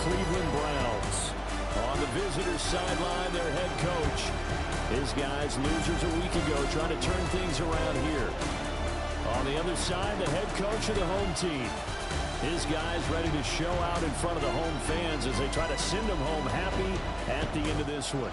Cleveland Browns. On the visitors' sideline, their head coach. His guys, losers a week ago, trying to turn things around here. On the other side, the head coach of the home team. His guys ready to show out in front of the home fans as they try to send them home happy at the end of this one.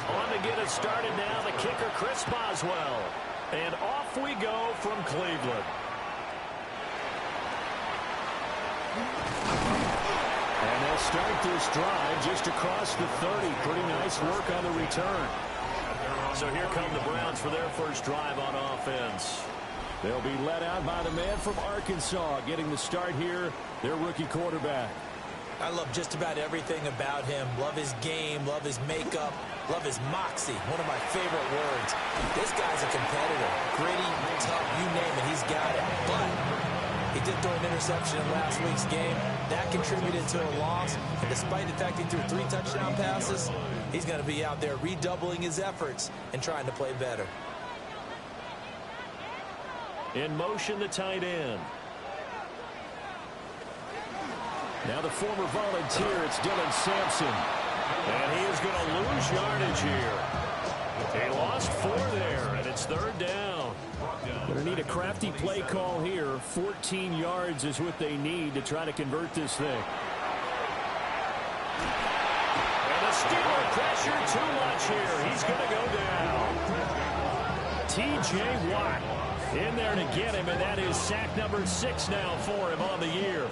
On to get it started now, the kicker, Chris Boswell. And off we go from Cleveland. And they'll start this drive just across the 30. Pretty nice work on the return. So here come the Browns for their first drive on offense. They'll be led out by the man from Arkansas, getting the start here, their rookie quarterback. I love just about everything about him. Love his game, love his makeup, love his moxie. One of my favorite words. This guy's a competitor. Gritty, tough, you name it, he's got it. But he did throw an interception in last week's game. That contributed to a loss. And despite the fact he threw 3 touchdown passes, he's going to be out there redoubling his efforts and trying to play better. In motion, the tight end. Now the former volunteer, it's Dylan Sampson. And he is going to lose yardage here. He lost 4 there, and it's 3rd down. Going to need a crafty play call here. 14 yards is what they need to try to convert this thing. And the Steeler pressure too much here. He's going to go down. T.J. Watt in there to get him, and that is sack number 6 now for him on the year.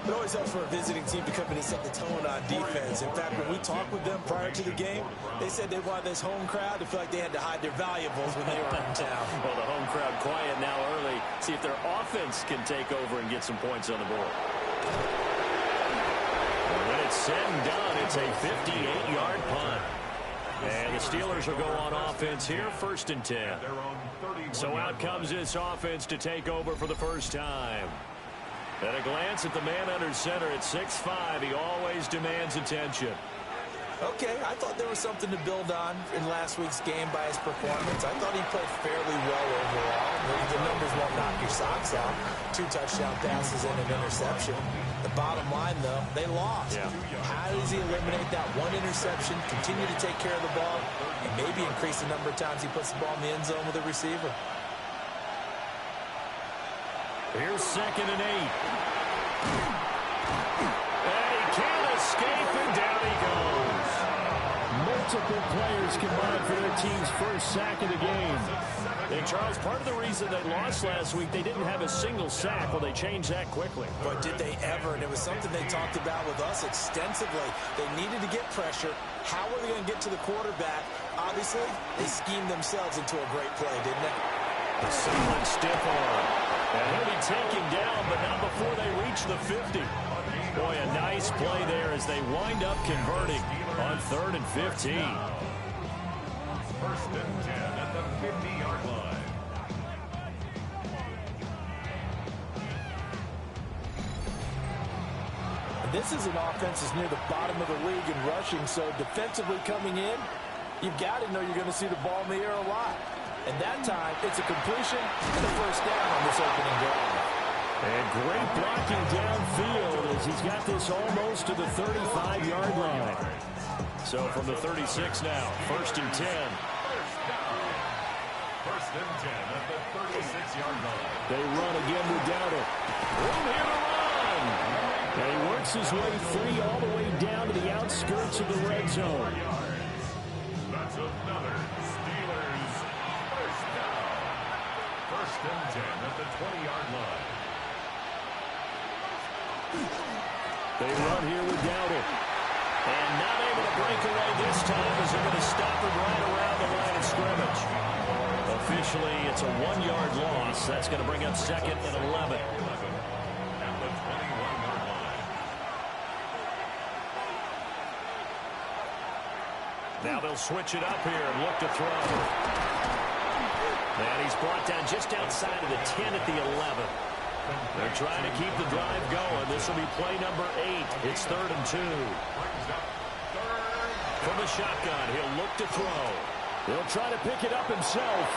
It always helps for a visiting team to come in and set the tone on defense. In fact, when we talked with them prior to the game, they said they wanted this home crowd to feel like they had to hide their valuables when they were in town. Well, the home crowd quiet now early. See if their offense can take over and get some points on the board. And when it's said and done, it's a 58-yard punt. And the Steelers will go on offense here, 1st and 10. So out comes this offense to take over for the first time. At a glance at the man under center at 6'5", he always demands attention. Okay, I thought there was something to build on in last week's game by his performance. I thought he played fairly well overall. The numbers won't knock your socks out. 2 touchdown passes and an interception. The bottom line, though, they lost. Yeah. How does he eliminate that 1 interception, continue to take care of the ball, and maybe increase the number of times he puts the ball in the end zone with a receiver? Here's 2nd and 8. And he can't escape, and down he goes. Multiple players combined for their team's first sack of the game. And, Charles, part of the reason they lost last week, they didn't have a single sack. Well, they changed that quickly. But did they ever? And it was something they talked about with us extensively. They needed to get pressure. How were they going to get to the quarterback? Obviously, they schemed themselves into a great play, didn't they? The solid stiff arm. And he'll be taken down, but not before they reach the 50. Boy, a nice play there as they wind up converting on 3rd and 15. 1st and 10 at the 50-yard line. This is an offense that's near the bottom of the league in rushing, so defensively coming in, you've got to know you're going to see the ball in the air a lot. And that time, it's a completion and a 1st down on this opening drive. And great blocking downfield as he's got this almost to the 35-yard line. So from the 36 now, 1st and 10. 1st and 10 at the 36-yard line. They run again without it. Room here to run. And he works his way free all the way down to the outskirts of the red zone. That's another Steelers first down. 1st and 10 at the 20-yard line. They run here without it. And not able to break away this time as they're going to stop him right around the line of scrimmage. Officially, it's a 1-yard loss. That's going to bring up 2nd and 11. At the 21-yard line. Now they'll switch it up here and look to throw. And he's brought down just outside of the 10 at the 11. They're trying to keep the drive going. This will be play number 8. It's 3rd and 2. From the shotgun, he'll look to throw. He'll try to pick it up himself.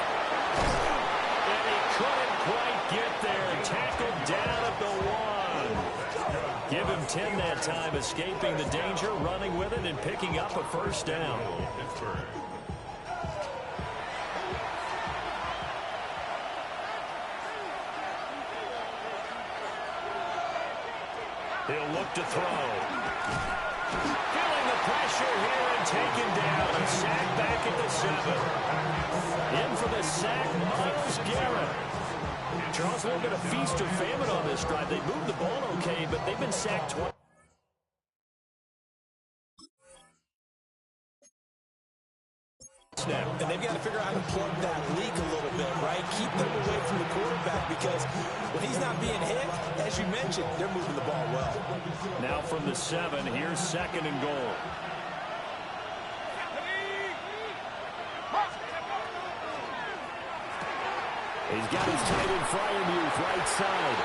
And he couldn't quite get there. Tackled down at the 1. Give him 10 that time, escaping the danger, running with it, and picking up a first down. He'll look to throw. Feeling the pressure here and taken down. A sack back at the 7. In for the sack, Myles Garrett. Charles, a little bit of feast or famine on this drive. They moved the ball okay, but they've been sacked twice. Snap. And they've got to figure out how to plug that leak a little bit, right? Keep them away from the quarterback because when he's not being hit, as you mentioned, they're moving the ball well. Now from the 7, here's 2nd and goal. He's got his tight end Freiermuth right side.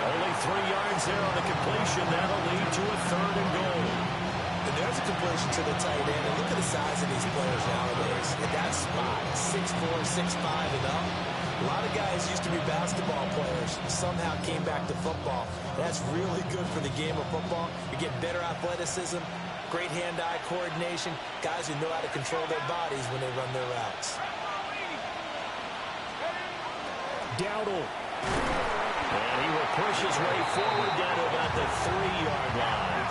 Only 3 yards there on the completion. That'll lead to a 3rd and goal. And there's a completion to the tight end. And look at the size of these players nowadays. At that spot, 6'4", 6'5", and up. A lot of guys used to be basketball players. Somehow came back to football. That's really good for the game of football. You get better athleticism, great hand-eye coordination, guys who know how to control their bodies when they run their routes. Dowdle. And he will push his way forward down to about the 3-yard line.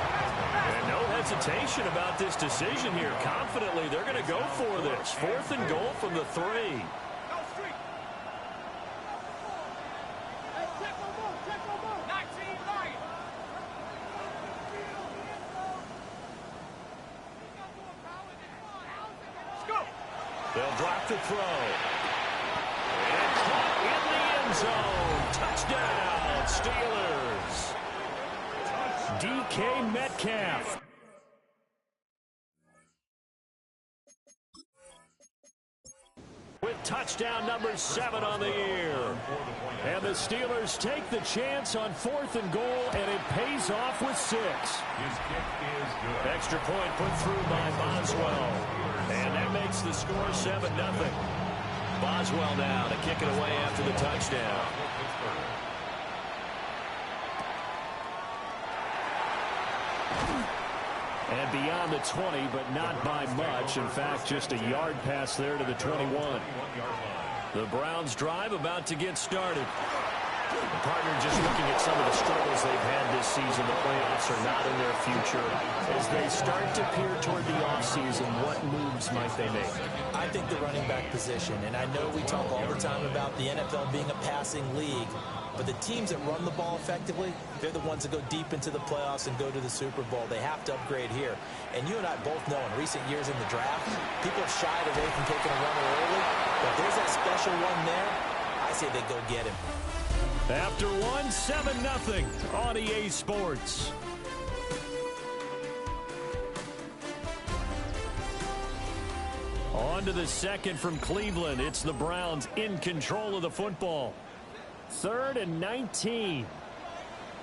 And no hesitation about this decision here. Confidently, they're going to go for this. 4th and goal from the 3. They'll drop the throw. And caught in the end zone. Touchdown, Steelers. DK Metcalf. With touchdown number 7 on the year. And the Steelers take the chance on 4th and goal, and it pays off with 6. His kick is good. Extra point put through by Boswell. And that makes the score 7-0. Boswell now to kick it away after the touchdown. And beyond the 20, but not by much. In fact, just a yard pass there to the 21. The Browns drive about to get started. The partner just looking at some of the struggles they've had this season. The playoffs are not in their future. As they start to peer toward the offseason, what moves might they make? I think the running back position, and I know we talk all the time about the NFL being a passing league, but the teams that run the ball effectively, they're the ones that go deep into the playoffs and go to the Super Bowl. They have to upgrade here. And you and I both know in recent years in the draft, people have shied away from taking a runner early, but if there's that special one there, I say they go get him. After 7-0 on EA Sports. On to the 2nd from Cleveland. It's the Browns in control of the football. 3rd and 19.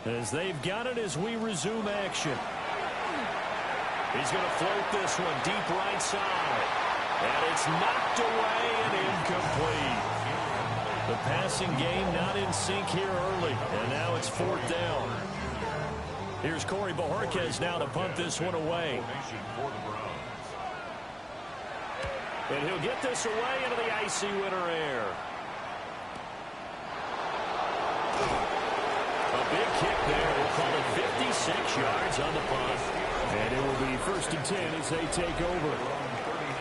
As they've got it as we resume action. He's going to float this one deep right side. And it's knocked away and incomplete. The passing game not in sync here early. And now it's 4th down. Here's Corey Bojorquez now to punt this one away. And he'll get this away into the icy winter air. A big kick there. We'll call it 56 yards on the punt. And it will be 1st and 10 as they take over.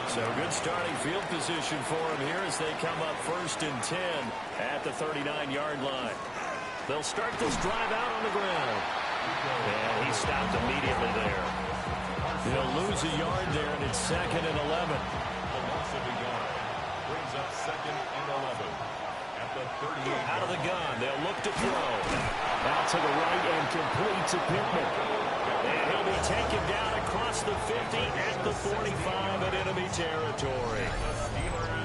So good starting field position for him here as they come up 1st and 10 at the 39-yard line. They'll start this drive out on the ground. And he stopped immediately there. He'll lose a yard there, and it's 2nd and 11. A loss of a yard brings up 2nd and 11 at the 38. Out of the gun, they'll look to throw. Out to the right and complete to Pittman. And he'll be taken down across the 50 at the 45 in enemy territory.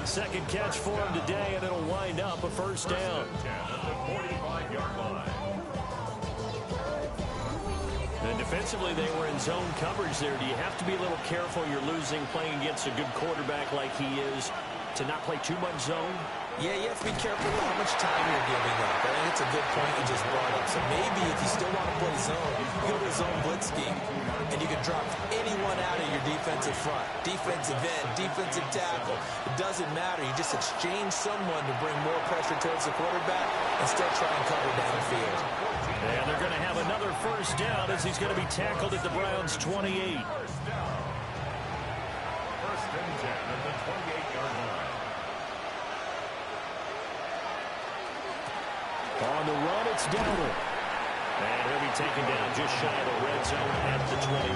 2nd catch for him today, and it'll wind up a 1st down. At the 45-yard line. The Defensively, they were in zone coverage there. Do you have to be a little careful you're losing playing against a good quarterback like he is to not play too much zone? Yeah, you have to be careful with how much time you're giving up. I think it's a good point you just brought up. So maybe if you still want to play zone, you go to a zone blitz scheme, and you can drop anyone out of your defensive front. Defensive end, defensive tackle. It doesn't matter. You just exchange someone to bring more pressure towards the quarterback and still try and cover downfield. And they're going to have another first down as he's going to be tackled at the Browns' 28. First down. First and 10 at the 28-yard line. On the run, it's Dowdle. And he'll be taken down just shy of the red zone at the 21. 8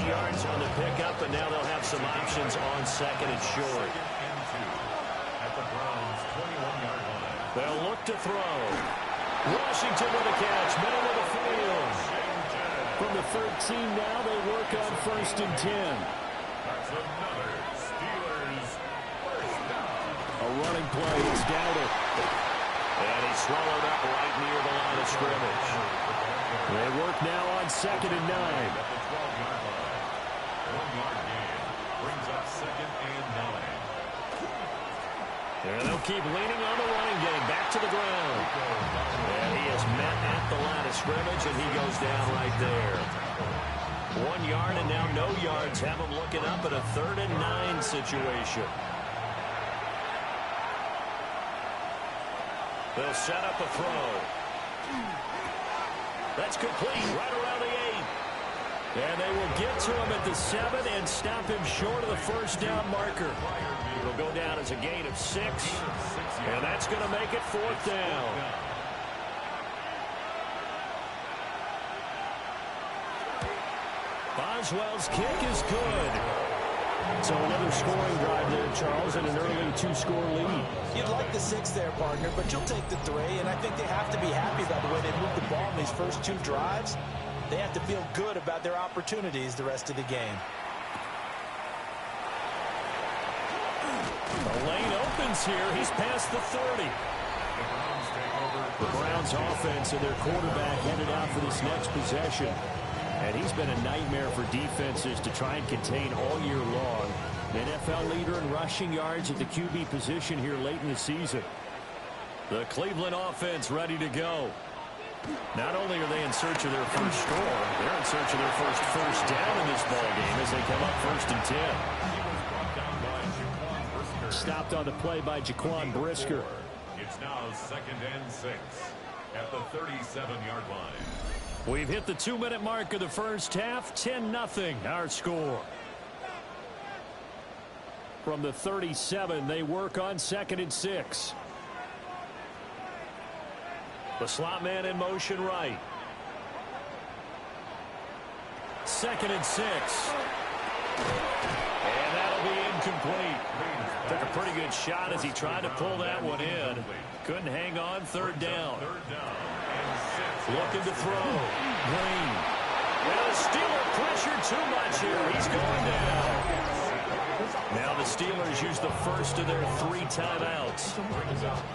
yards on the pickup, and now they'll have some options on second and short. Second and 2 at the Browns' 21-yard line. They'll look to throw. Washington with a catch, middle of the field. From the 13 now, they work on first and 10. That's another Steelers first down. A running play, it's Dowdle. And he's swallowed up right near the line of scrimmage. They work now on second and 9. At the 12-yard line. 1-yard gain brings up second and 9. And they'll keep leaning on the running game. Back to the ground. And he is met at the line of scrimmage, and he goes down right there. 1 yard and now no yards. Have him looking up at a 3rd and 9 situation. They'll set up a throw. That's complete right around the 8. And they will get to him at the 7 and stop him short of the first down marker. It'll go down as a gain of 6. And that's going to make it 4th down. Boswell's kick is good. So another scoring drive there, Charles, and an early 2-score lead. You'd like the 6 there, partner, but you'll take the 3, and I think they have to be happy about the way they moved the ball in these first 2 drives. They have to feel good about their opportunities the rest of the game. The lane opens here. He's past the 30. The Browns offense and their quarterback headed out for this next possession. And he's been a nightmare for defenses to try and contain all year long. The NFL leader in rushing yards at the QB position here late in the season. The Cleveland offense ready to go. Not only are they in search of their first score, they're in search of their first down in this ball game as they come up 1st and 10. Stopped on the play by Jaquan Brisker. It's now 2nd and 6 at the 37-yard line. We've hit the 2-minute mark of the first half. 10-0 our score. From the 37, they work on 2nd and 6. The slot man in motion right. 2nd and 6. And that'll be incomplete. Took a pretty good shot as he tried to pull that one in. Couldn't hang on. 3rd down. Looking to throw. Green. Well, the Steelers pressure too much here. He's going down. Now the Steelers use the first of their 3 timeouts.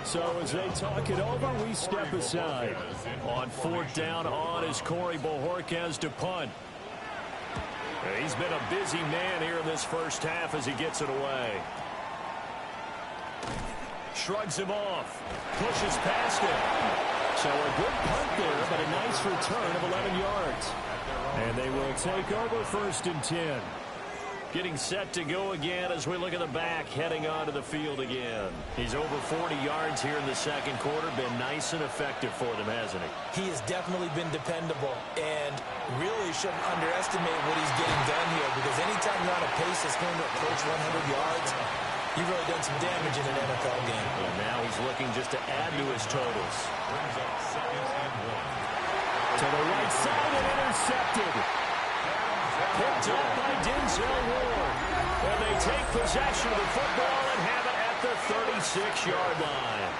So as they talk it over, we step aside. On 4th down, on is Corey Bojorquez to punt. He's been a busy man here in this first half as he gets it away. Shrugs him off. Pushes past him. So a good punt there, but a nice return of 11 yards. And they will take over 1st and 10. Getting set to go again as we look at the back, heading onto the field again. He's over 40 yards here in the second quarter. Been nice and effective for them, hasn't he? He has definitely been dependable, and really shouldn't underestimate what he's getting done here, because anytime you're on a pace that's going to approach 100 yards, you've really done some damage in an NFL game. And now he's looking just to add to his totals. To the right side and intercepted. Picked up by Denzel Ward. And they take possession of the football and have it at the 36-yard line.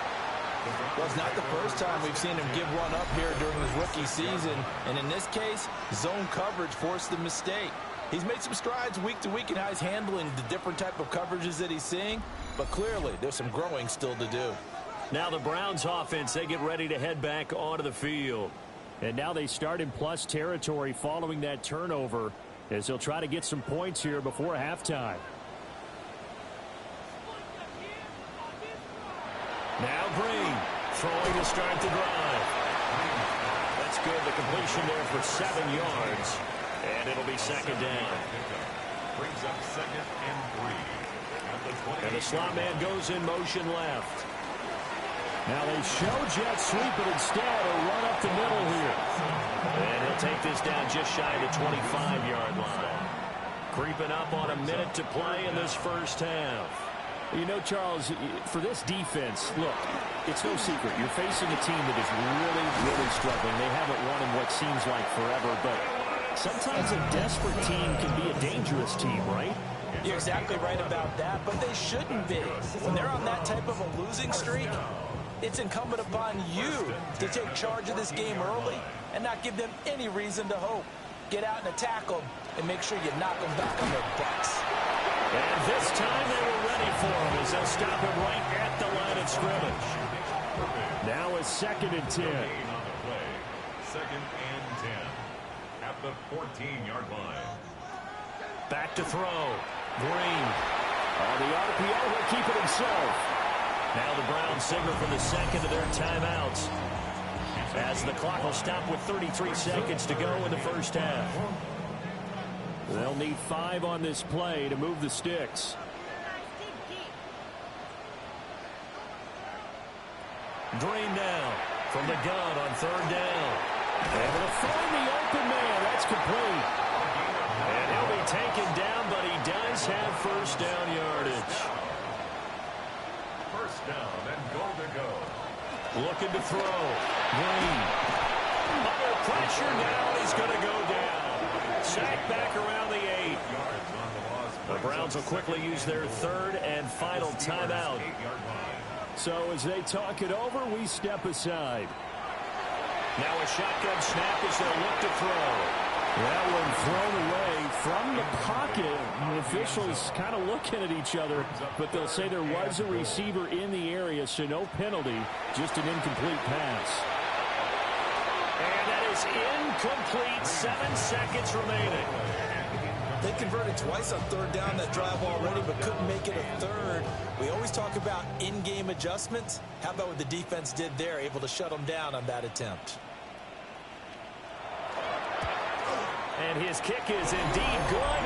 Well, it's not the first time we've seen him give one up here during his rookie season. And in this case, zone coverage forced the mistake. He's made some strides week to week in how he's handling the different type of coverages that he's seeing. But clearly, there's some growing still to do. Now the Browns offense, they get ready to head back onto the field. And now they start in plus territory following that turnover as they'll try to get some points here before halftime. Now Green throwing to start the drive. That's good. The completion there for 7 yards. And it'll be second down. Brings up 2nd and 3. And the slot man goes in motion left. Now they show jet sweep, but instead a run up the middle here. And he'll take this down just shy of the 25-yard line. Creeping up on a minute to play in this first half. You know, Charles, for this defense, look, it's no secret. You're facing a team that is really, really struggling. They haven't won in what seems like forever, but sometimes a desperate team can be a dangerous team, right? You're exactly right about that, but they shouldn't be. When they're on that type of a losing streak, it's incumbent upon you to take charge of this game early and not give them any reason to hope. Get out and attack them and make sure you knock them back on their butts. And this time they were ready for him as they'll stop him right at the line of scrimmage. Now it's 2nd and 10. 2nd and 10 at the 14-yard line. Back to throw. Green. On the RPO, he'll keep it himself. Now the Browns signal for the second of their timeouts as the clock will stop with 33 seconds to go in the first half. They'll need 5 on this play to move the sticks. Green now from the gun on 3rd down. Able to find the open man. That's complete. And he'll be taken down, but he does have first down yardage. First down and goal to go. Looking to throw. Green. Under pressure now. He's going to go down. Sacked back around the 8. The Browns will quickly use their 3rd and final timeout. So as they talk it over, we step aside. Now a shotgun snap as they'll look to throw. That one thrown away from the pocket. The officials kind of looking at each other, but they'll say there was a receiver in the area, so no penalty, just an incomplete pass. And that is incomplete. 7 seconds remaining. They converted twice on 3rd down that drive already, but couldn't make it a 3rd. We always talk about in-game adjustments. How about what the defense did there, able to shut them down on that attempt? And his kick is indeed good.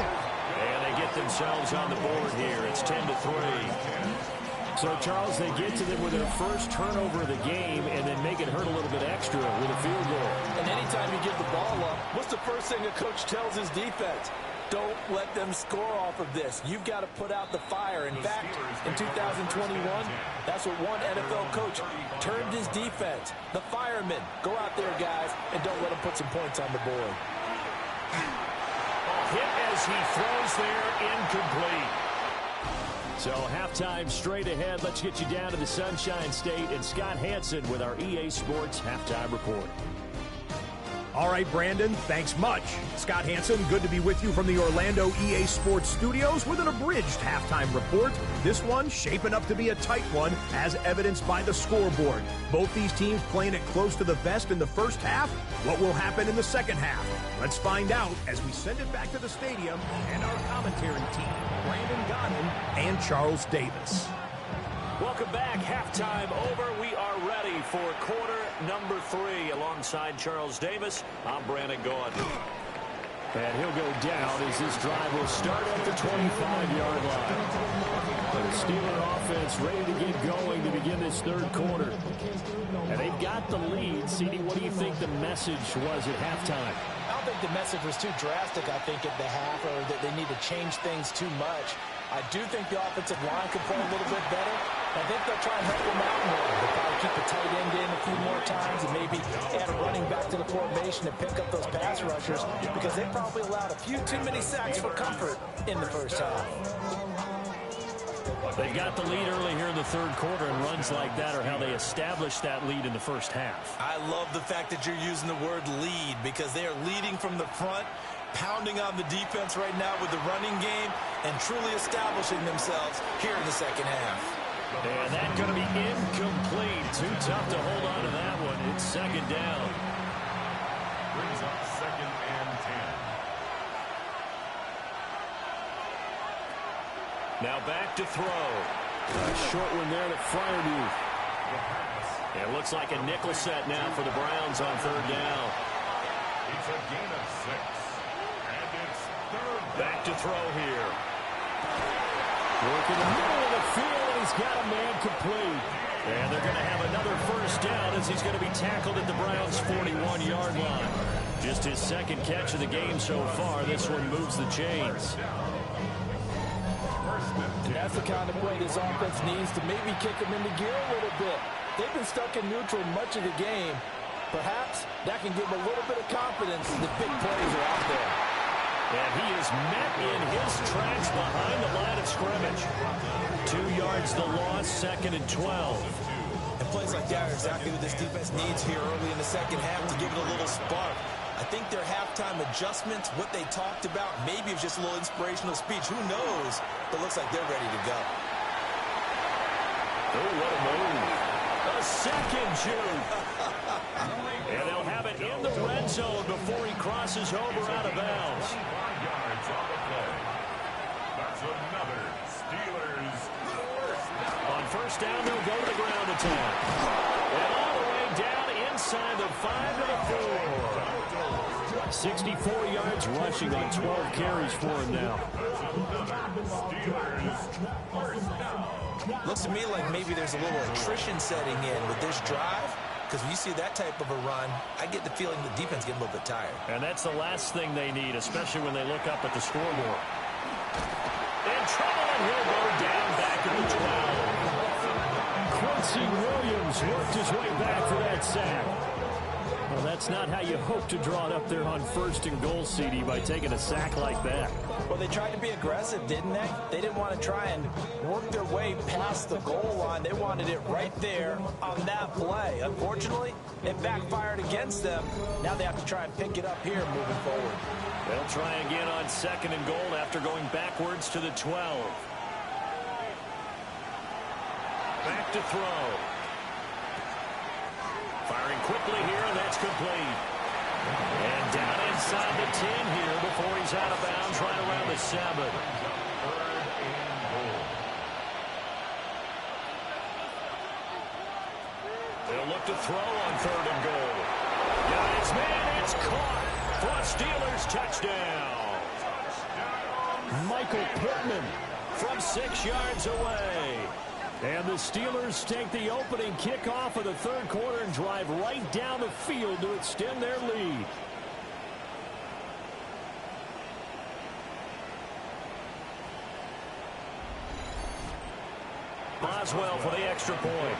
And they get themselves on the board here. It's 10-3. So, Charles, they get to them with their first turnover of the game and then make it hurt a little bit extra with a field goal. And anytime you give the ball up, what's the first thing a coach tells his defense? Don't let them score off of this. You've got to put out the fire. In fact, in 2021, that's what one NFL coach termed his defense. The firemen. Go out there, guys, and don't let them put some points on the board. Hit as he throws there, incomplete. So halftime straight ahead. Let's get you down to the Sunshine State and Scott Hansen with our EA Sports Halftime Report. All right, Brandon, thanks much. Scott Hansen, good to be with you from the Orlando EA Sports Studios with an abridged halftime report. This one shaping up to be a tight one, as evidenced by the scoreboard. Both these teams playing it close to the vest in the first half. What will happen in the second half? Let's find out as we send it back to the stadium and our commentary team, Brandon Godden and Charles Davis. Welcome back. Halftime over. We are ready for quarter number 3. Alongside Charles Davis, I'm Brandon Gaudin. And he'll go down as this drive will start at the 25-yard line. The Steeler offense ready to get going to begin this 3rd quarter. And they've got the lead. CD, what do you think the message was at halftime? I don't think the message was too drastic, I think, at the half, or that they need to change things too much. I do think the offensive line could play a little bit better. I think they'll try and help them out more. They'll probably keep the tight end in a few more times and maybe add a running back to the formation and pick up those pass rushers, because they probably allowed a few too many sacks for comfort in the first half. They got the lead early here in the 3rd quarter, and runs like that are how they established that lead in the first half. I love the fact that you're using the word lead, because they are leading from the front, pounding on the defense right now with the running game, and truly establishing themselves here in the second half. And that's going to be incomplete. Too tough to hold on to that one. It's 2nd down. Now back to throw. A short one there to Fryermuth. It looks like a nickel set now for the Browns on third down. It's a gain of 6. And it's third down. Back to throw here. Work in the middle of the field, and he's got a man complete. And they're going to have another first down as he's going to be tackled at the Browns' 41-yard line. Just his second catch of the game so far. This one moves the chains. And that's the kind of play this offense needs to maybe kick them into gear a little bit. They've been stuck in neutral much of the game. Perhaps that can give them a little bit of confidence that big plays are out there. And he is met in his tracks behind the line of scrimmage. 2 yards the loss, 2nd and 12. And plays like that are exactly what this defense needs here early in the second half to give it a little spark. I think their halftime adjustments, what they talked about, maybe it's just a little inspirational speech. Who knows? But it looks like they're ready to go. Oh, what a move. A second shoot. And they'll have it in the red zone before he crosses over out of bounds. 5 yards on the play. That's another Steelers first down. On first down, they'll go to the ground attack. And all the way down inside the 5 to the 4. 64 yards rushing on 12 carries for him now. Steelers first down. Looks to me like maybe there's a little attrition setting in with this drive, because when you see that type of a run, I get the feeling the defense getting a little bit tired. And that's the last thing they need, especially when they look up at the scoreboard. In trouble, and he'll go down back at the 12. Quincy Williams worked his way back for that sack. Well, that's not how you hope to draw it up there on 1st and goal, CD, by taking a sack like that. Well, they tried to be aggressive, didn't they? They didn't want to try and work their way past the goal line. They wanted it right there on that play. Unfortunately, it backfired against them. Now they have to try and pick it up here moving forward. They'll try again on 2nd and goal after going backwards to the 12. Back to throw. Firing quickly here, and that's complete. And down inside the 10 here before he's out of bounds right around the 7. Third and goal. They'll look to throw on 3rd and goal. Got his man, it's caught for a Steelers touchdown. Michael Pittman from 6 yards away. And the Steelers take the opening kickoff of the 3rd quarter and drive right down the field to extend their lead. Boswell for the extra point.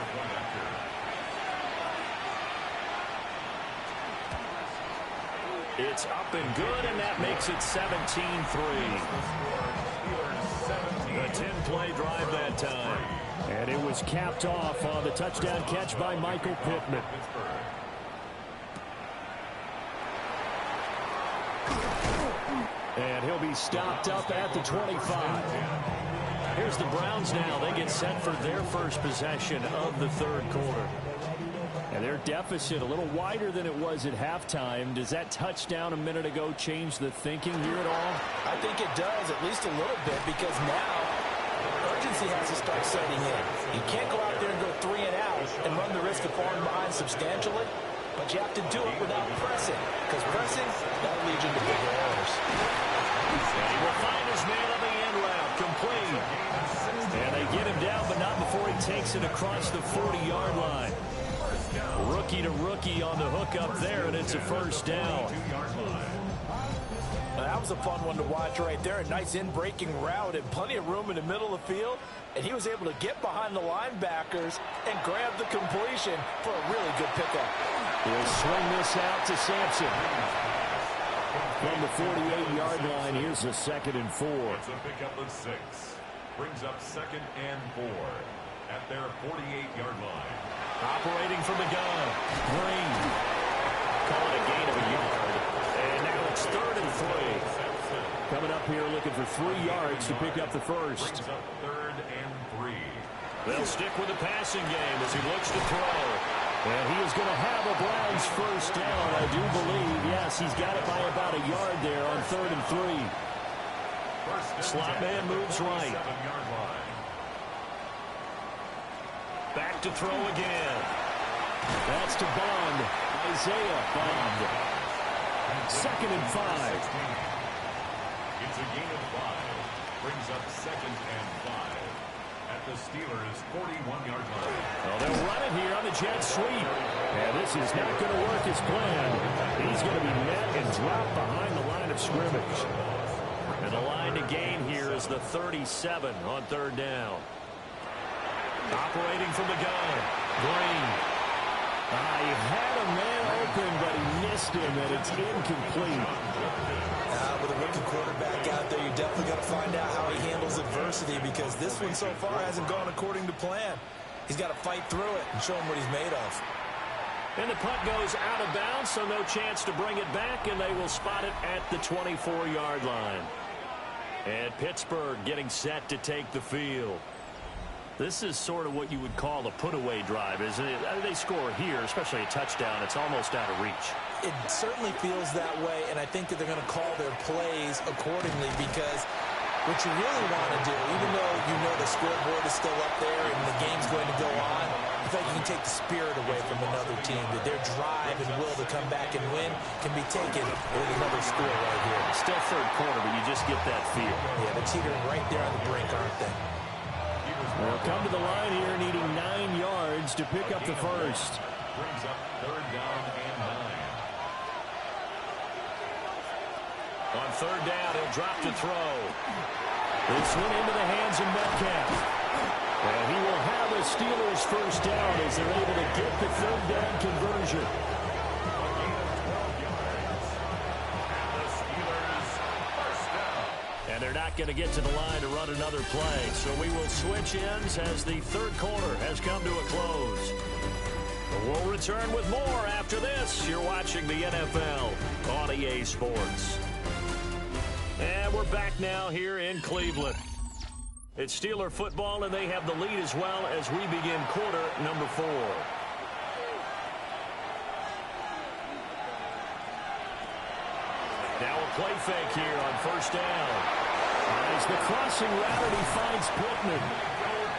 It's up and good, and that makes it 17-3. A 10-play drive that time. And it was capped off on the touchdown catch by Michael Pittman. And he'll be stopped up at the 25. Here's the Browns now. They get set for their first possession of the 3rd quarter. And their deficit a little wider than it was at halftime. Does that touchdown a minute ago change the thinking here at all? I think it does, at least a little bit, because now urgency has to start setting in. You can't go out there and go 3 and out and run the risk of falling behind substantially, but you have to do it without pressing, because pressing, that'll lead you to bigger errors. And he will find his man on the end route, complete. And they get him down, but not before he takes it across the 40-yard line. Rookie to rookie on the hook up there, and it's a first down. Now, that was a fun one to watch right there. A nice in-breaking route and plenty of room in the middle of the field. And he was able to get behind the linebackers and grab the completion for a really good pickup. We'll swing this out to Sampson. From the 48-yard line, here's a 2nd and 4. It's a pickup of 6. Brings up 2nd and 4 at their 48-yard line. Operating from the gun, Green. Call it a gain of a yard. And now it's 3rd and 3. Coming up here looking for 3 yards to pick up the first. Brings up 3rd and 3. They'll stick with the passing game as he looks to throw. And he is going to have a Browns first down, I do believe. Yes, he's got it by about a yard there on 3rd and 3. Slot man moves right. 7-yard line. Back to throw again. That's to Bond. Isaiah Bond. 2nd and 5. It's a gain of 5. Brings up 2nd and 5 at the Steelers' 41-yard line. Well, they'll run it here on the jet sweep. And this is not going to work as planned. He's going to be met and dropped behind the line of scrimmage. And the line to gain here is the 37 on 3rd down. Operating from the gun. Green. He had a man open, but he missed him, and it's incomplete. With a rookie quarterback out there, you definitely got to find out how he handles adversity, because this one so far hasn't gone according to plan. He's got to fight through it and show him what he's made of. And the punt goes out of bounds, so no chance to bring it back, and they will spot it at the 24-yard line. And Pittsburgh getting set to take the field. This is sort of what you would call a put-away drive, isn't it? They score here, especially a touchdown. It's almost out of reach. It certainly feels that way, and I think that they're going to call their plays accordingly, because what you really want to do, even though you know the scoreboard is still up there and the game's going to go on, I think you can take the spirit away from another team, that their drive and will to come back and win can be taken with another score right here. Still 3rd quarter, but you just get that feel. Yeah, they're teetering right there on the brink, aren't they? They'll come to the line here needing 9 yards to pick up the first. Brings up 3rd down and 9. On 3rd down, he'll drop to throw. This one into the hands of Metcalf. And he will have a Steelers first down as they're able to get the 3rd down conversion. And they're not going to get to the line to run another play. So we will switch ends as the 3rd quarter has come to a close. We'll return with more after this. You're watching the NFL on EA Sports. And we're back now here in Cleveland. It's Steeler football, and they have the lead as well as we begin quarter number 4. Now a play fake here on 1st down. As the crossing route, he finds Pittman.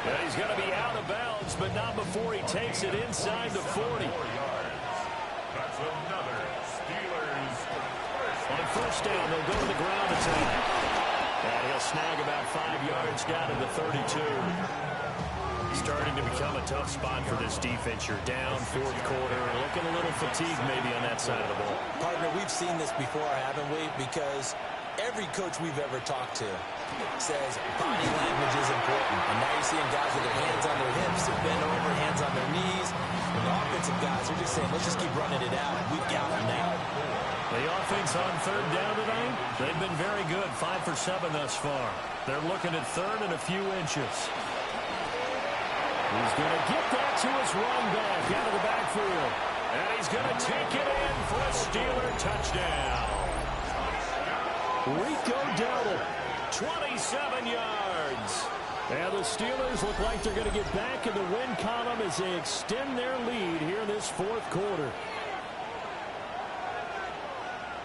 And he's going to be out of bounds, but not before he takes it inside the 40. That's another Steelers first. On 1st down, they'll go to the ground attack. And he'll snag about 5 yards down to the 32. Starting to become a tough spot for this defense. You're down 4th quarter, looking a little fatigued maybe on that side of the ball. Partner, we've seen this before, haven't we? Because every coach we've ever talked to says body language is important. And now you're seeing guys with their hands on their hips, they're bent over, hands on their knees. And the offensive guys are just saying, let's just keep running it out. We've got them now. The offense on 3rd down tonight, they've been very good. 5 for 7 thus far. They're looking at 3rd and a few inches. He's going to get that to his run back out of the backfield. And he's going to take it in for a Steeler touchdown. Rico Dowdle, 27 yards. And the Steelers look like they're going to get back in the win column as they extend their lead here in this 4th quarter.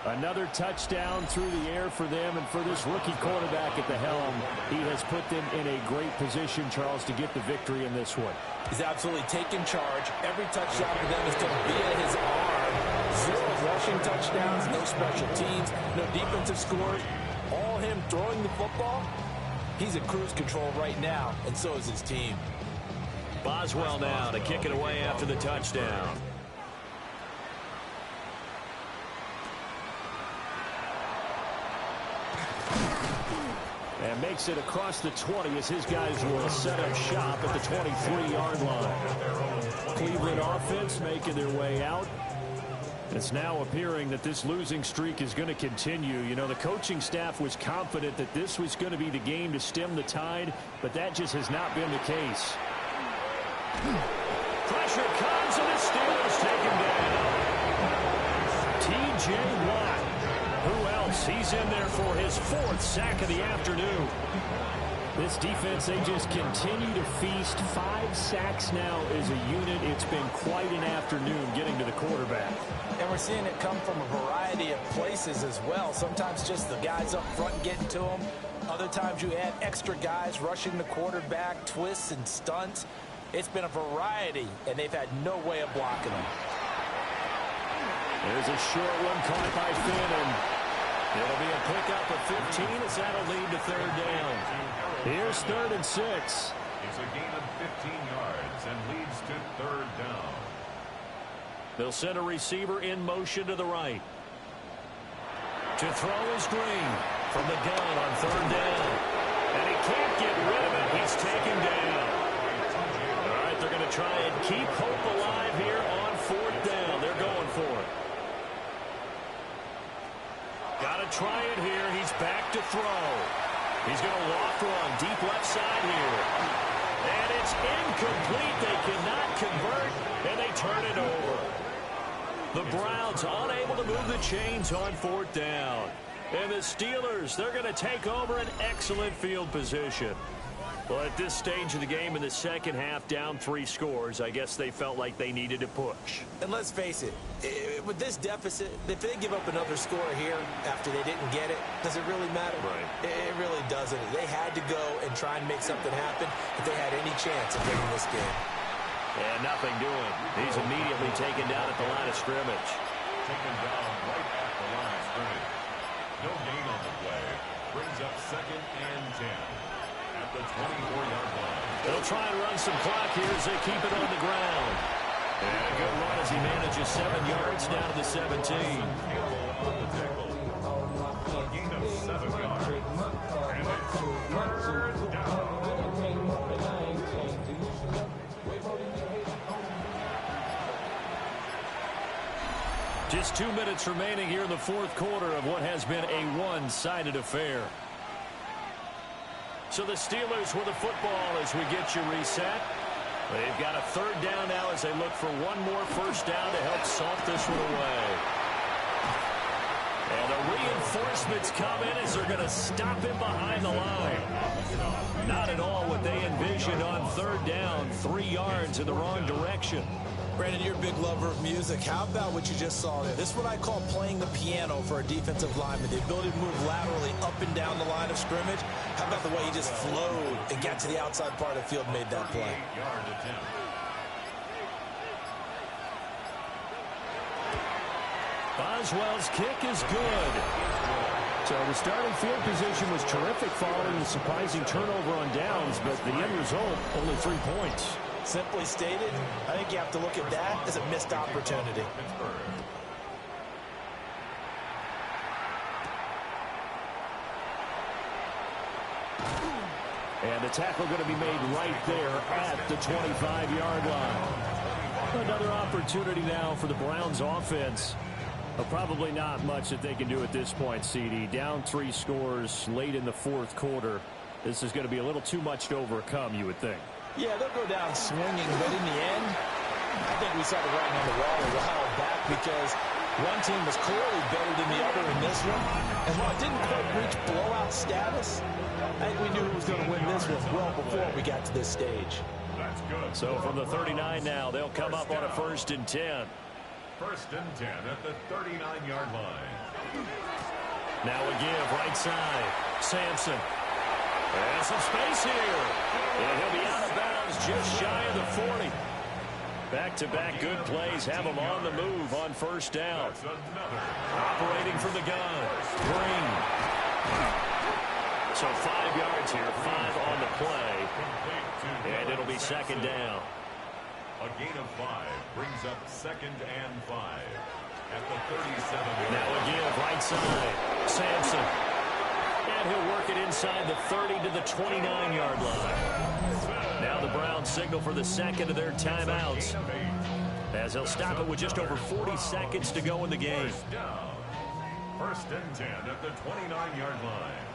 Another touchdown through the air for them, and for this rookie quarterback at the helm, he has put them in a great position, Charles, to get the victory in this one. He's absolutely taken charge. Every touchdown for them is going to be at his arm. 0 rushing touchdowns, no special teams, no defensive scores. All him throwing the football. He's in cruise control right now, and so is his team. Boswell now to kick it away after the touchdown. And makes it across the 20 as his guys will set up shop at the 23-yard line. Cleveland offense making their way out. It's now appearing that this losing streak is going to continue. You know, the coaching staff was confident that this was going to be the game to stem the tide, but that just has not been the case. Pressure comes, and the Steelers take him down. T.J. Watt. Who else Mouse. He's in there for his 4th sack of the afternoon. This defense, they just continue to feast. 5 sacks now as a unit. It's been quite an afternoon getting to the quarterback. And we're seeing it come from a variety of places as well. Sometimes just the guys up front getting to them. Other times you add extra guys rushing the quarterback, twists and stunts. It's been a variety, and they've had no way of blocking them. There's a short one caught by Finn, and it'll be a pickup of 15 as that'll lead to 3rd down. Here's 3rd and 6. It's a gain of 15 yards and leads to 3rd down. They'll send a receiver in motion to the right. To throw is Green from the gun on 3rd down. And he can't get rid of it. He's taken down. All right, they're going to try and keep hope alive here on 4th down. They're going for it. Got to try it here. He's back to throw. He's going to walk one deep left side here. And it's incomplete. They cannot convert, and they turn it over. The Browns unable to move the chains on 4th down. And the Steelers, they're going to take over an excellent field position. Well, at this stage of the game in the second half, down 3 scores, I guess they felt like they needed to push. And let's face it, with this deficit, if they give up another score here after they didn't get it, does it really matter? Right. It really doesn't. They had to go and try and make something happen if they had any chance of winning this game. And nothing doing. He's immediately taken down at the line of scrimmage. Taken down right at the line of scrimmage. No gain on the play. Brings up 2nd and 10 at the 24-yard line. They'll try and run some clock here as they keep it on the ground. And a good run as he manages 7 yards down to the 17. On the tackle. A gain of 7 yards. And it's 3rd down. Just 2 minutes remaining here in the 4th quarter of what has been a one-sided affair. So the Steelers with the football as we get you reset. They've got a 3rd down now as they look for one more 1st down to help salt this one away. And the reinforcements come in as they're going to stop him behind the line. Not at all what they envisioned on 3rd down. 3 yards in the wrong direction. Brandon, you're a big lover of music. How about what you just saw there? This is what I call playing the piano for a defensive lineman. The ability to move laterally up and down the line of scrimmage. How about the way he just flowed and got to the outside part of the field and made that play? 38-yard attempt. Boswell's kick is good. So the starting field position was terrific following the surprising turnover on downs, but the end result, only 3 points. Simply stated, I think you have to look at that as a missed opportunity. And the tackle going to be made right there at the 25-yard line. Another opportunity now for the Browns offense. But probably not much that they can do at this point, CD. Down 3 scores late in the 4th quarter. This is going to be a little too much to overcome, you would think. Yeah, they'll go down swinging, but in the end, I think we saw the writing on the wall a while back because one team was clearly better than the other in this one. And while it didn't quite reach blowout status, I think we knew who was going to win this one well before we got to this stage. That's good. So from the 39 now, they'll come up on a 1st and 10. 1st and 10 at the 39-yard line. Now a give right side. Sampson. And some space here. And he'll be out of bounds just shy of the 40. Back-to-back good plays have him on the move on 1st down. Operating from the gun. Green. So 5 yards here, 5 on the play. And it'll be 2nd down. A gain of 5 brings up 2nd and 5 at the 37. Now a give right side. Sampson. And he'll work it inside the 30 to the 29-yard line. Now the Browns signal for the 2nd of their timeouts, as they'll stop it with just over 40 seconds to go in the game. 1st and 10 at the 29-yard line.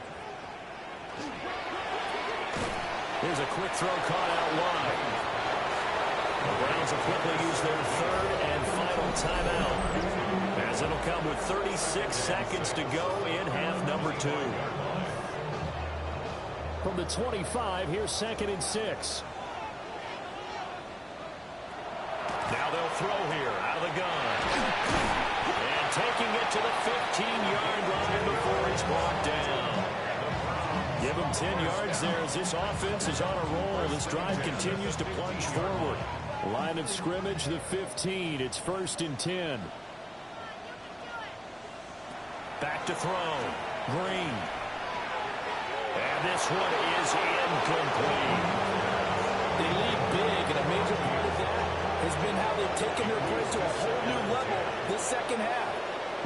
Here's a quick throw caught out wide. The Browns will quickly use their third and final timeout, as it'll come with 36 seconds to go in half number 2. From the 25, here's 2nd and 6. Now they'll throw here out of the gun. And taking it to the 15-yard line before he's brought down. Give him 10 yards there as this offense is on a roll. This drive continues to plunge forward. Line of scrimmage, the 15. It's 1st and 10. Back to throw. Green. And this one is incomplete. They lead big, and a major part of that has been how they've taken their play to a whole new level this second half.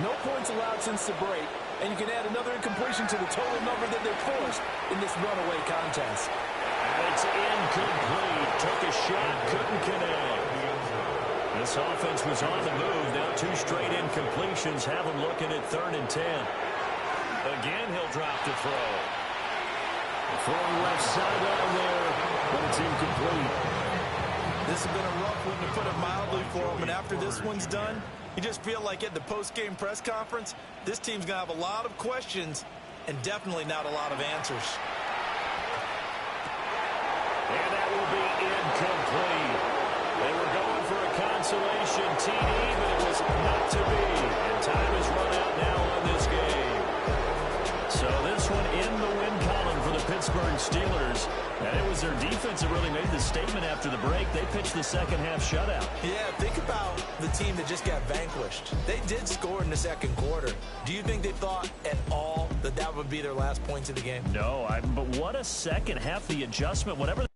No points allowed since the break, and you can add another incompletion to the total number that they forced in this runaway contest. And it's incomplete. Took a shot, couldn't connect. This offense was on the move. Now 2 straight incompletions have them looking at 3rd and 10. Again, he'll drop to throw. Throwing left sideline there, but it's incomplete. This has been a rough one, to put it mildly, for him. And after this one's done, you just feel like at the post-game press conference, this team's going to have a lot of questions and definitely not a lot of answers. And that will be incomplete. They were going for a consolation TD, but it was not to be. And time is run out now on this game. So this one in the win column for the Pittsburgh Steelers. And it was their defense that really made the statement after the break. They pitched the second half shutout. Yeah, think about the team that just got vanquished. They did score in the second quarter. Do you think they thought at all that that would be their last points of the game? No, but what a second half, the adjustment, whatever.